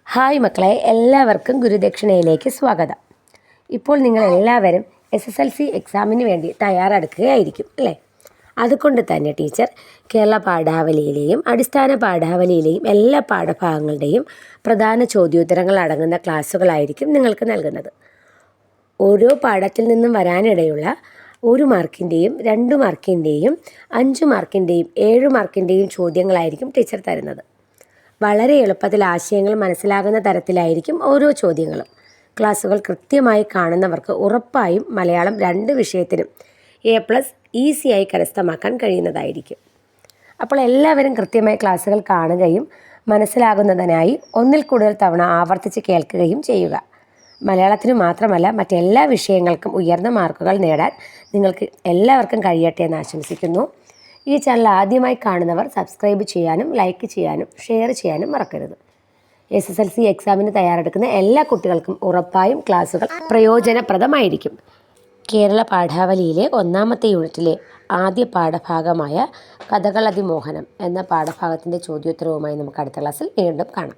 Hi മക്കളെ, എല്ലാവർക്കും ഗുരുദക്ഷിണയിലേക്ക് സ്വാഗതം. ഇപ്പോൾ നിങ്ങളെല്ലാവരും SSLC എക്സാമിന് വേണ്ടി തയ്യാറെടുക്കുകയായിരിക്കും അല്ലേ? അതുകൊണ്ട് തന്നെ ടീച്ചർ കേരള പാഠാവലിയിലെയും അടിസ്ഥാന പാഠാവലിയിലെയും എല്ലാ പാഠഭാഗങ്ങളുടെയും പ്രധാന ചോദ്യോത്തരങ്ങൾ അടങ്ങുന്ന ക്ലാസ്സുകളായിരിക്കും നിങ്ങൾക്ക് നൽകുന്നത്. ഓരോ പാഠത്തിൽ നിന്നും വരാനിടയുള്ള 1 മാർക്കിൻ്റെയും 2 മാർക്കിൻ്റെയും 5 മാർക്കിൻ്റെയും 7 മാർക്കിൻ്റെയും ചോദ്യങ്ങളായിരിക്കും ടീച്ചർ തരുന്നത്. വളരെ എളുപ്പത്തിൽ ആശയങ്ങൾ മനസ്സിലാകുന്ന തരത്തിലായിരിക്കും ഓരോ ചോദ്യങ്ങളും. ക്ലാസ്സുകൾ കൃത്യമായി കാണുന്നവർക്ക് ഉറപ്പായും മലയാളം 2 വിഷയത്തിനും A+ ഈസിയായി കരസ്ഥമാക്കാൻ കഴിയുന്നതായിരിക്കും. അപ്പോൾ എല്ലാവരും കൃത്യമായി ക്ലാസ്സുകൾ കാണുകയും മനസ്സിലാകുന്നതിനായി ഒന്നിൽ കൂടുതൽ തവണ ആവർത്തിച്ച് കേൾക്കുകയും ചെയ്യുക. മലയാളത്തിന് മാത്രമല്ല മറ്റെല്ലാ വിഷയങ്ങൾക്കും ഉയർന്ന മാർക്കുകൾ നേടാൻ നിങ്ങൾക്ക് എല്ലാവർക്കും കഴിയട്ടെ എന്ന് ആശംസിക്കുന്നു. ഈ ചാനൽ ആദ്യമായി കാണുന്നവർ സബ്സ്ക്രൈബ് ചെയ്യാനും ലൈക്ക് ചെയ്യാനും ഷെയർ ചെയ്യാനും മറക്കരുത്. SSLC എക്സാമിന് തയ്യാറെടുക്കുന്ന എല്ലാ കുട്ടികൾക്കും ഉറപ്പായും ക്ലാസ്സുകൾ പ്രയോജനപ്രദമായിരിക്കും. കേരള പാഠാവലിയിലെ 1ാമത്തെ യൂണിറ്റിലെ ആദ്യ പാഠഭാഗമായ കഥകളതിമോഹനം എന്ന പാഠഭാഗത്തിൻ്റെ ചോദ്യോത്തരവുമായി നമുക്ക് അടുത്ത ക്ലാസ്സിൽ വീണ്ടും കാണാം.